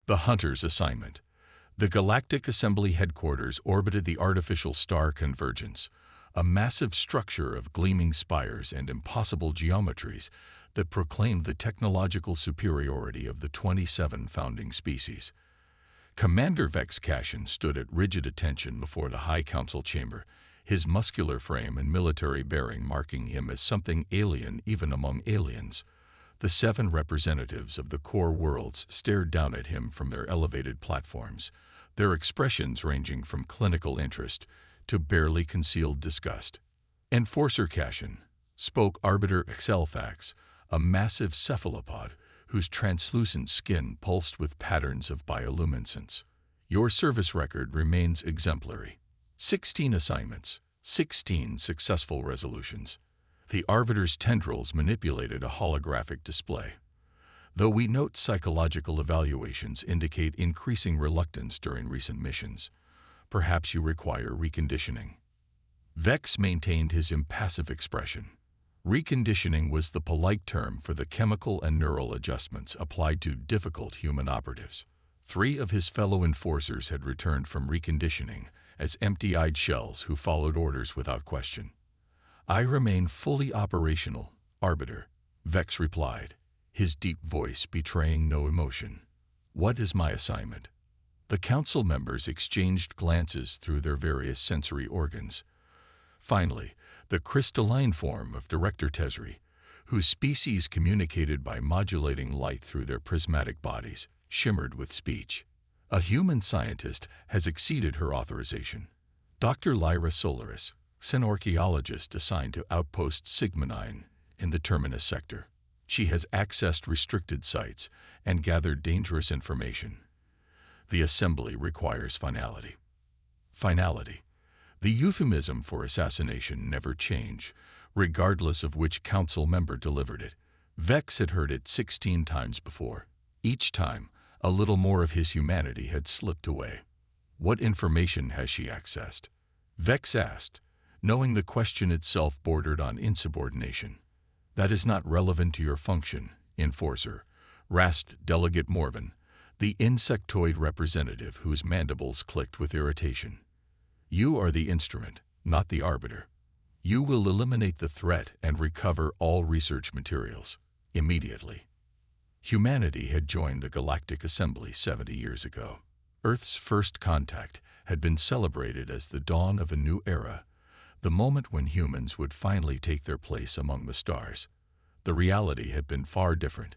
The Hunter's Assignment. The Galactic Assembly headquarters orbited the artificial star Convergence, a massive structure of gleaming spires and impossible geometries that proclaimed the technological superiority of the 27 founding species. Commander Vex Cashin stood at rigid attention before the High Council chamber, his muscular frame and military bearing marking him as something alien even among aliens. The 7 representatives of the core worlds stared down at him from their elevated platforms, their expressions ranging from clinical interest to barely concealed disgust. Enforcer Cashin, spoke Arbiter Excelfax, a massive cephalopod whose translucent skin pulsed with patterns of bioluminescence. Your service record remains exemplary. 16 assignments, 16 successful resolutions. The Arbiter's tendrils manipulated a holographic display. Though we note psychological evaluations indicate increasing reluctance during recent missions, perhaps you require reconditioning. Vex maintained his impassive expression. Reconditioning was the polite term for the chemical and neural adjustments applied to difficult human operatives. 3 of his fellow enforcers had returned from reconditioning as empty-eyed shells who followed orders without question. I remain fully operational, Arbiter, Vex replied, his deep voice betraying no emotion. What is my assignment? The council members exchanged glances through their various sensory organs. Finally, the crystalline form of Director Tesri, whose species communicated by modulating light through their prismatic bodies, shimmered with speech. A human scientist has exceeded her authorization. Dr. Lyra Solaris, an archaeologist assigned to Outpost Sigma 9 in the Terminus sector. She has accessed restricted sites and gathered dangerous information. The assembly requires finality. Finality. The euphemism for assassination never changed, regardless of which council member delivered it. Vex had heard it 16 times before. Each time, a little more of his humanity had slipped away. What information has she accessed? Vex asked, knowing the question itself bordered on insubordination. That is not relevant to your function, Enforcer, rasped Delegate Morven, the insectoid representative whose mandibles clicked with irritation. You are the instrument, not the arbiter. You will eliminate the threat and recover all research materials, immediately. Humanity had joined the Galactic Assembly 70 years ago. Earth's first contact had been celebrated as the dawn of a new era, the moment when humans would finally take their place among the stars. The reality had been far different.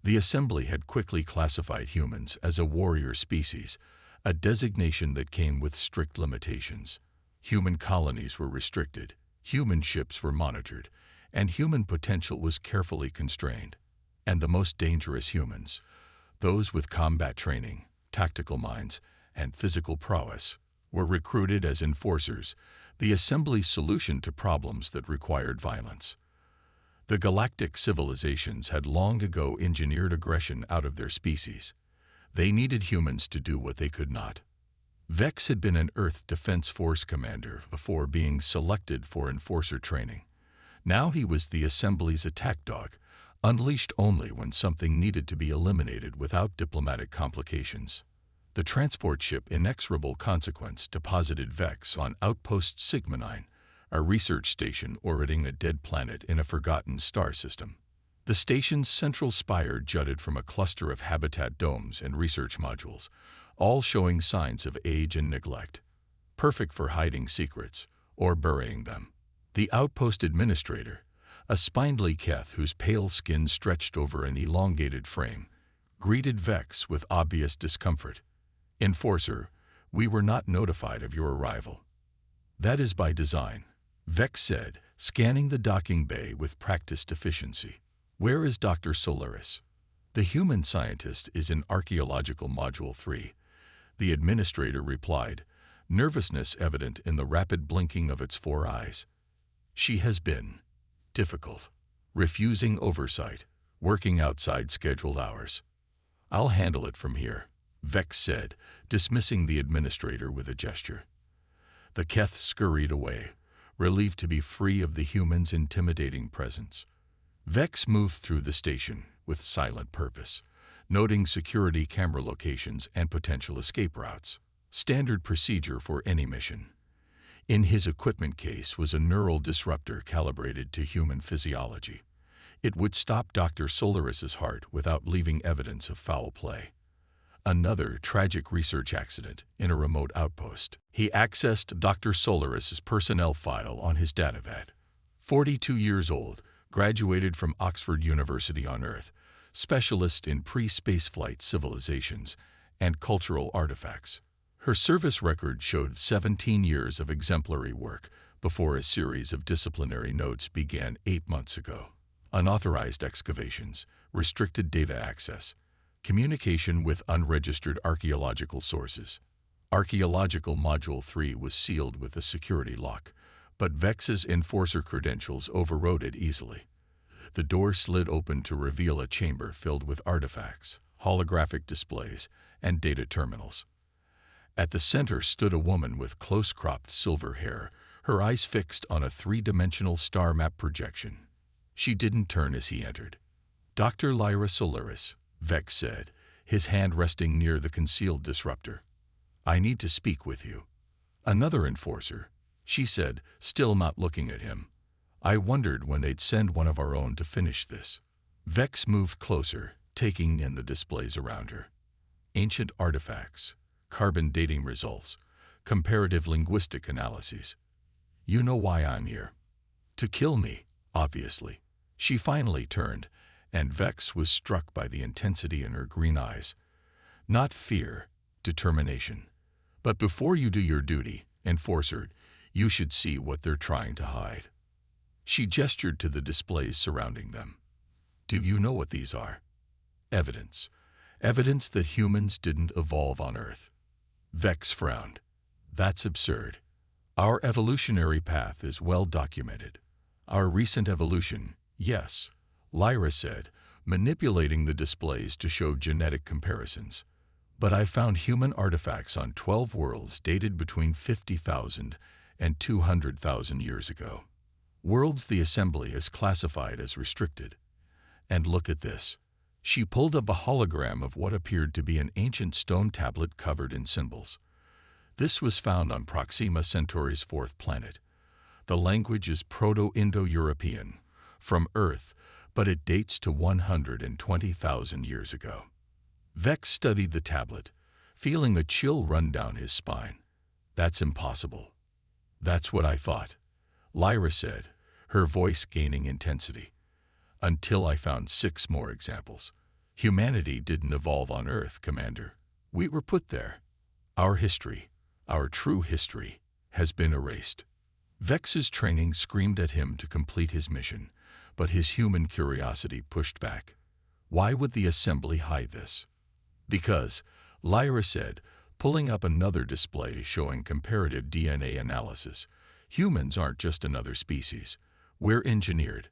The Assembly had quickly classified humans as a warrior species, a designation that came with strict limitations. Human colonies were restricted, human ships were monitored, and human potential was carefully constrained. And the most dangerous humans, those with combat training, tactical minds, and physical prowess, were recruited as enforcers, the Assembly's solution to problems that required violence. The galactic civilizations had long ago engineered aggression out of their species. They needed humans to do what they could not. Vex had been an Earth Defense Force commander before being selected for enforcer training. Now he was the Assembly's attack dog, unleashed only when something needed to be eliminated without diplomatic complications. The transport ship Inexorable Consequence deposited Vex on Outpost Sigma 9, a research station orbiting a dead planet in a forgotten star system. The station's central spire jutted from a cluster of habitat domes and research modules, all showing signs of age and neglect, perfect for hiding secrets or burying them. The outpost administrator, a spindly Keth whose pale skin stretched over an elongated frame, greeted Vex with obvious discomfort. Enforcer, we were not notified of your arrival. That is by design, Vex said, scanning the docking bay with practiced efficiency. Where is Dr. Solaris? The human scientist is in Archaeological Module 3. The administrator replied, nervousness evident in the rapid blinking of its 4 eyes. She has been difficult, refusing oversight, working outside scheduled hours. I'll handle it from here, Vex said, dismissing the administrator with a gesture. The Keth scurried away, relieved to be free of the human's intimidating presence. Vex moved through the station with silent purpose, noting security camera locations and potential escape routes. Standard procedure for any mission. In his equipment case was a neural disruptor calibrated to human physiology. It would stop Dr. Solaris's heart without leaving evidence of foul play. Another tragic research accident in a remote outpost. He accessed Dr. Solaris's personnel file on his datavat. 42 years old, graduated from Oxford University on Earth, specialist in pre-spaceflight civilizations and cultural artifacts. Her service record showed 17 years of exemplary work before a series of disciplinary notes began 8 months ago. Unauthorized excavations, restricted data access, communication with unregistered archaeological sources. Archaeological Module 3 was sealed with a security lock, but Vex's enforcer credentials overrode it easily. The door slid open to reveal a chamber filled with artifacts, holographic displays, and data terminals. At the center stood a woman with close-cropped silver hair, her eyes fixed on a three-dimensional star map projection. She didn't turn as he entered. "Dr. Lyra Solaris," Vex said, his hand resting near the concealed disruptor. "I need to speak with you." "Another enforcer," she said, still not looking at him. "I wondered when they'd send one of our own to finish this." Vex moved closer, taking in the displays around her. Ancient artifacts, carbon dating results, comparative linguistic analyses. "You know why I'm here. To kill me, obviously." She finally turned, and Vex was struck by the intensity in her green eyes. Not fear, determination. "But before you do your duty, enforcer, you should see what they're trying to hide." She gestured to the displays surrounding them. "Do you know what these are?" "Evidence. Evidence that humans didn't evolve on Earth." Vex frowned. "That's absurd. Our evolutionary path is well documented." "Our recent evolution, yes," Lyra said, manipulating the displays to show genetic comparisons. "But I found human artifacts on 12 worlds dated between 50,000 and 200,000 years ago. Worlds the Assembly has classified as restricted. And look at this." She pulled up a hologram of what appeared to be an ancient stone tablet covered in symbols. This was found on Proxima Centauri's 4th planet. The language is Proto-Indo-European, from Earth, but it dates to 120,000 years ago. Vex studied the tablet, feeling a chill run down his spine. "That's impossible." "That's what I thought," Lyra said, her voice gaining intensity. "Until I found 6 more examples. Humanity didn't evolve on Earth, Commander. We were put there. Our history, our true history, has been erased." Vex's training screamed at him to complete his mission, but his human curiosity pushed back. Why would the Assembly hide this? "Because," Lyra said, pulling up another display showing comparative DNA analysis, "humans aren't just another species. We're engineered.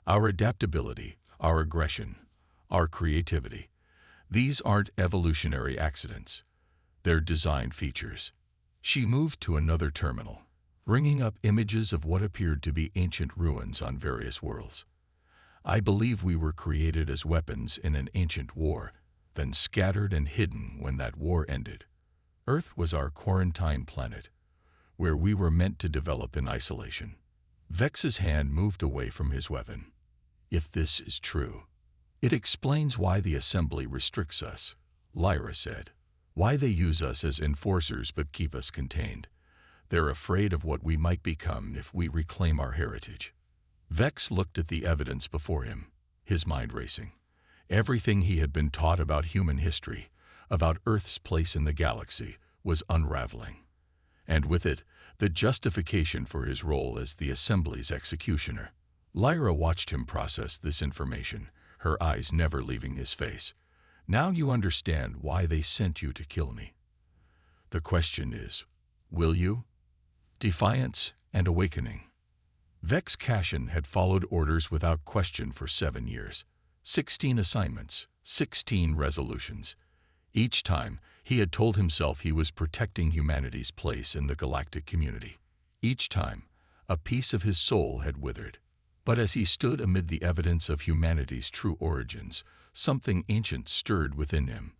Our adaptability, our aggression, our creativity. These aren't evolutionary accidents. They're design features." She moved to another terminal, bringing up images of what appeared to be ancient ruins on various worlds. "I believe we were created as weapons in an ancient war, then scattered and hidden when that war ended. Earth was our quarantine planet, where we were meant to develop in isolation." Vex's hand moved away from his weapon. "If this is true, it explains why the Assembly restricts us," Lyra said. "Why they use us as enforcers but keep us contained. They're afraid of what we might become if we reclaim our heritage." Vex looked at the evidence before him, his mind racing. Everything he had been taught about human history, about Earth's place in the galaxy, was unraveling. And with it, the justification for his role as the Assembly's executioner. Lyra watched him process this information, her eyes never leaving his face. "Now you understand why they sent you to kill me. The question is, will you?" Defiance and awakening. Vex Cashin had followed orders without question for 7 years. 16 assignments, 16 resolutions. Each time, he had told himself he was protecting humanity's place in the galactic community. Each time, a piece of his soul had withered. But as he stood amid the evidence of humanity's true origins, something ancient stirred within him.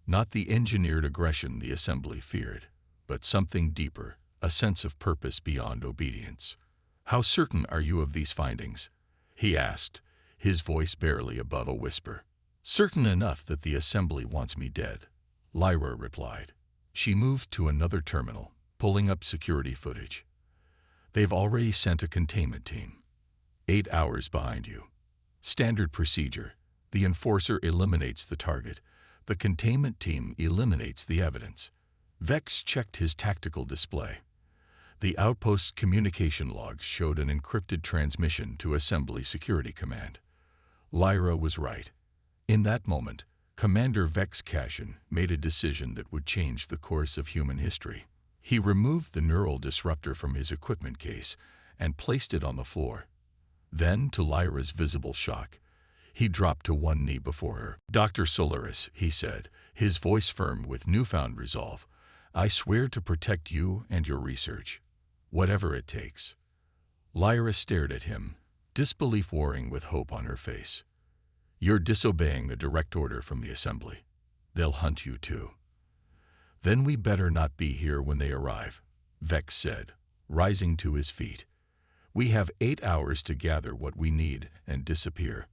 Not the engineered aggression the assembly feared, but something deeper, a sense of purpose beyond obedience. "How certain are you of these findings?" he asked, his voice barely above a whisper. "Certain enough that the assembly wants me dead," Lyra replied. She moved to another terminal, pulling up security footage. "They've already sent a containment team. 8 hours behind you. Standard procedure. The enforcer eliminates the target. The containment team eliminates the evidence." Vex checked his tactical display. The outpost's communication logs showed an encrypted transmission to Assembly Security Command. Lyra was right. In that moment, Commander Vex Cashin made a decision that would change the course of human history. He removed the neural disruptor from his equipment case and placed it on the floor. Then, to Lyra's visible shock, he dropped to one knee before her. "Dr. Solaris," he said, his voice firm with newfound resolve, "I swear to protect you and your research, whatever it takes." Lyra stared at him, disbelief warring with hope on her face. "You're disobeying a direct order from the Assembly. They'll hunt you too." "Then we better not be here when they arrive," Vex said, rising to his feet. "We have 8 hours to gather what we need and disappear."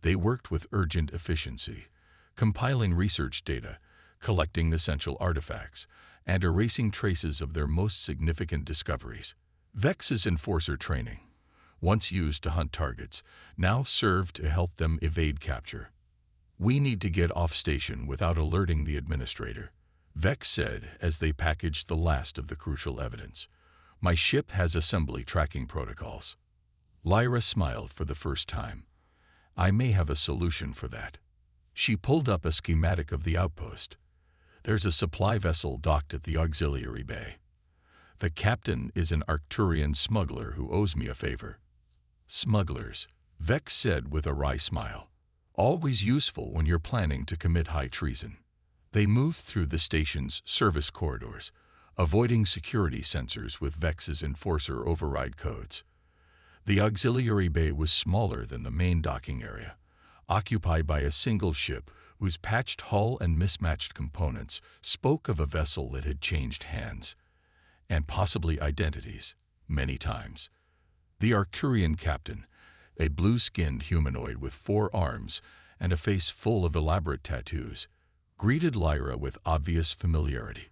They worked with urgent efficiency, compiling research data, collecting essential artifacts, and erasing traces of their most significant discoveries. Vex's enforcer training, once used to hunt targets, now served to help them evade capture. "We need to get off station without alerting the administrator," Vex said as they packaged the last of the crucial evidence. "My ship has assembly tracking protocols." Lyra smiled for the first time. "I may have a solution for that." She pulled up a schematic of the outpost. "There's a supply vessel docked at the auxiliary bay. The captain is an Arcturian smuggler who owes me a favor." "Smugglers," Vex said with a wry smile. "Always useful when you're planning to commit high treason." They moved through the station's service corridors, avoiding security sensors with Vex's enforcer override codes. The auxiliary bay was smaller than the main docking area, occupied by a single ship whose patched hull and mismatched components spoke of a vessel that had changed hands, and possibly identities, many times. The Arcturian captain, a blue-skinned humanoid with 4 arms and a face full of elaborate tattoos, greeted Lyra with obvious familiarity.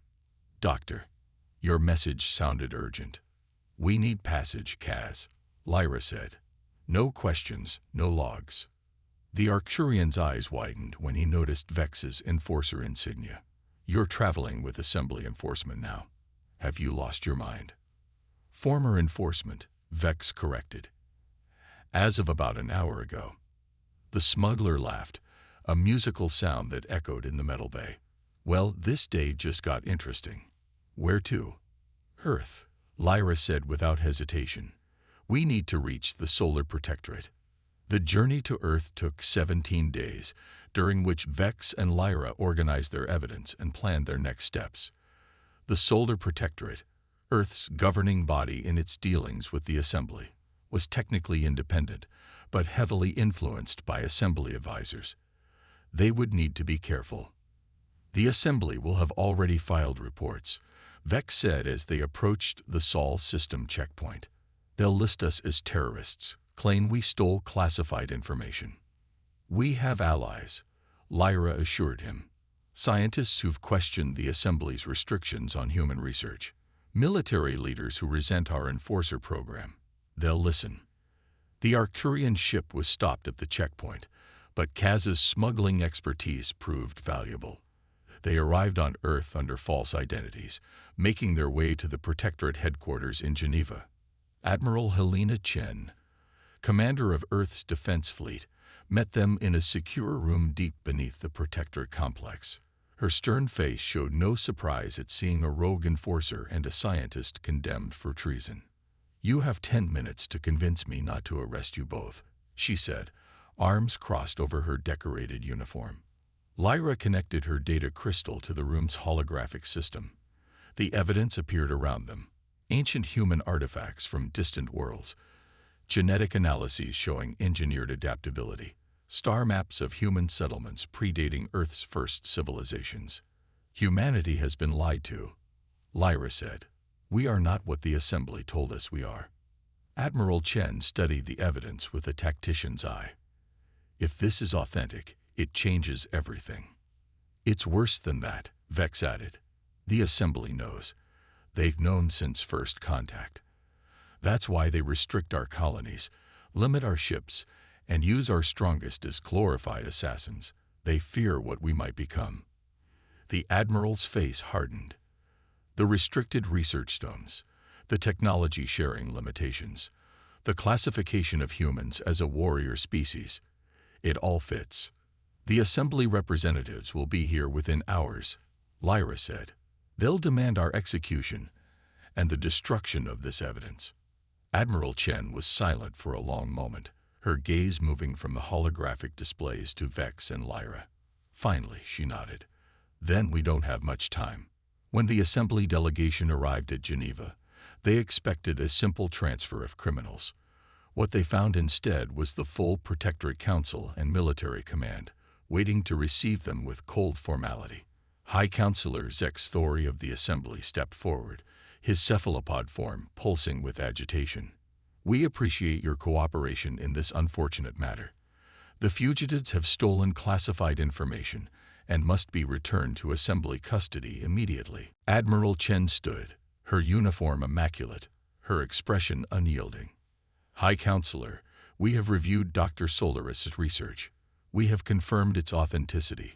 "Doctor, your message sounded urgent." "We need passage, Kaz," Lyra said. "No questions, no logs." The Arcturian's eyes widened when he noticed Vex's enforcer insignia. "You're traveling with Assembly enforcement now. Have you lost your mind?" "Former enforcement," Vex corrected. "As of about an hour ago." The smuggler laughed, a musical sound that echoed in the metal bay. "Well, this day just got interesting." "Where to?" "Earth," Lyra said without hesitation. "We need to reach the Solar Protectorate." The journey to Earth took 17 days, during which Vex and Lyra organized their evidence and planned their next steps. The Solar Protectorate, Earth's governing body in its dealings with the Assembly, was technically independent, but heavily influenced by Assembly advisors. They would need to be careful. "The Assembly will have already filed reports," Vex said as they approached the Sol system checkpoint. "They'll list us as terrorists, claim we stole classified information." "We have allies," Lyra assured him. "Scientists who've questioned the Assembly's restrictions on human research. Military leaders who resent our enforcer program. They'll listen." The Arcturian ship was stopped at the checkpoint, but Kaz's smuggling expertise proved valuable. They arrived on Earth under false identities, making their way to the Protectorate headquarters in Geneva. Admiral Helena Chen, commander of Earth's defense fleet, met them in a secure room deep beneath the Protectorate complex. Her stern face showed no surprise at seeing a rogue enforcer and a scientist condemned for treason. "You have 10 minutes to convince me not to arrest you both," she said, arms crossed over her decorated uniform. Lyra connected her data crystal to the room's holographic system. The evidence appeared around them, ancient human artifacts from distant worlds, genetic analyses showing engineered adaptability, star maps of human settlements predating Earth's first civilizations. Humanity has been lied to, Lyra said. We are not what the assembly told us we are. Admiral Chen studied the evidence with a tactician's eye. If this is authentic, it changes everything. It's worse than that, Vex added. The assembly knows. They've known since first contact. That's why they restrict our colonies, limit our ships, and use our strongest as glorified assassins. They fear what we might become. The Admiral's face hardened. The restricted research stones, the technology sharing limitations, the classification of humans as a warrior species. It all fits. The assembly representatives will be here within hours, Lyra said. They'll demand our execution and the destruction of this evidence. Admiral Chen was silent for a long moment, her gaze moving from the holographic displays to Vex and Lyra. Finally, she nodded. Then we don't have much time. When the assembly delegation arrived at Geneva, they expected a simple transfer of criminals. What they found instead was the full Protectorate Council and military command, waiting to receive them with cold formality. High Counselor Zex Thori of the Assembly stepped forward, his cephalopod form pulsing with agitation. We appreciate your cooperation in this unfortunate matter. The fugitives have stolen classified information and must be returned to Assembly custody immediately. Admiral Chen stood, her uniform immaculate, her expression unyielding. High Counselor, we have reviewed Dr. Solaris's research. We have confirmed its authenticity,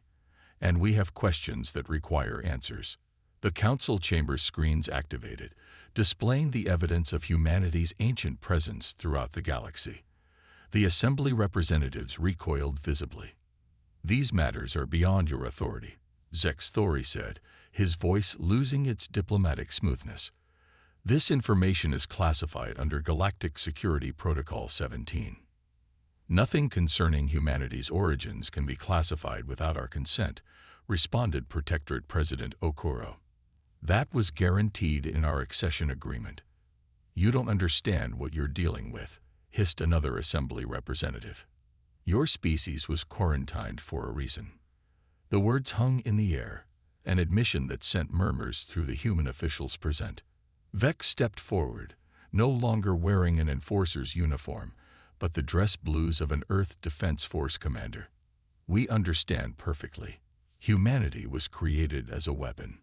and we have questions that require answers. The Council Chamber screens activated, displaying the evidence of humanity's ancient presence throughout the galaxy. The Assembly representatives recoiled visibly. These matters are beyond your authority, Zex Thori said, his voice losing its diplomatic smoothness. This information is classified under Galactic Security Protocol 17. Nothing concerning humanity's origins can be classified without our consent, responded Protectorate President Okoro. That was guaranteed in our accession agreement. You don't understand what you're dealing with, hissed another Assembly representative. Your species was quarantined for a reason. The words hung in the air, an admission that sent murmurs through the human officials present. Vex stepped forward, no longer wearing an enforcer's uniform, but the dress blues of an Earth Defense Force commander. We understand perfectly. Humanity was created as a weapon,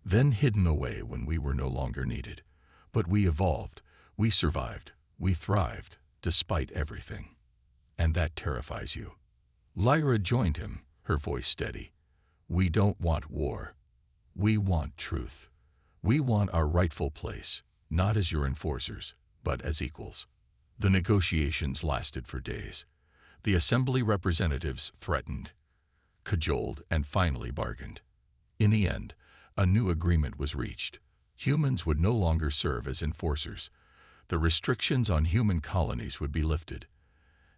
then hidden away when we were no longer needed. But we evolved, we survived, we thrived, despite everything. And that terrifies you. Lyra joined him, her voice steady. We don't want war. We want truth. We want our rightful place, not as your enforcers, but as equals. The negotiations lasted for days. The Assembly representatives threatened, cajoled, and finally bargained. In the end, a new agreement was reached. Humans would no longer serve as enforcers. The restrictions on human colonies would be lifted.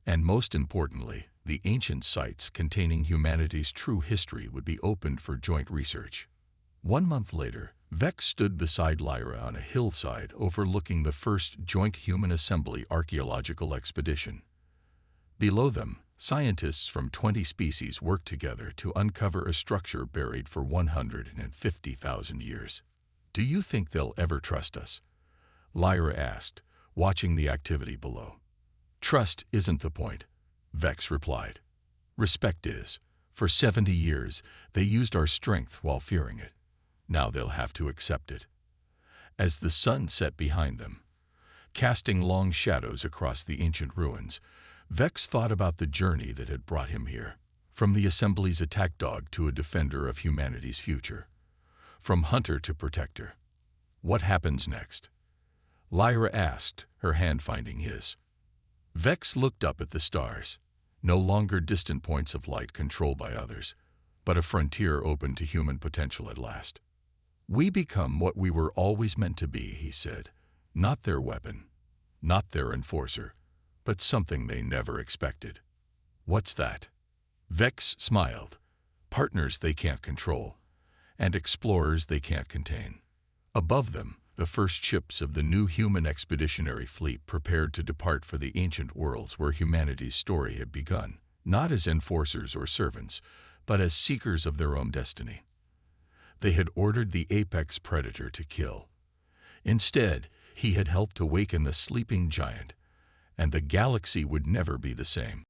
And most importantly, the ancient sites containing humanity's true history would be opened for joint research. 1 month later, Vex stood beside Lyra on a hillside overlooking the first joint human assembly archaeological expedition. Below them, scientists from 20 species worked together to uncover a structure buried for 150,000 years. Do you think they'll ever trust us? Lyra asked, watching the activity below. Trust isn't the point, Vex replied. Respect is. For 70 years, they used our strength while fearing it. Now they'll have to accept it. As the sun set behind them, casting long shadows across the ancient ruins, Vex thought about the journey that had brought him here. From the Assembly's attack dog to a defender of humanity's future. From hunter to protector. What happens next? Lyra asked, her hand finding his. Vex looked up at the stars, no longer distant points of light controlled by others, but a frontier open to human potential at last. We become what we were always meant to be, he said. Not their weapon, not their enforcer, but something they never expected. What's that? Vex smiled. Partners they can't control, and explorers they can't contain. Above them, The first ships of the new human expeditionary fleet prepared to depart for the ancient worlds where humanity's story had begun, not as enforcers or servants, but as seekers of their own destiny. They had ordered the apex predator to kill. Instead, he had helped awaken the sleeping giant, and the galaxy would never be the same.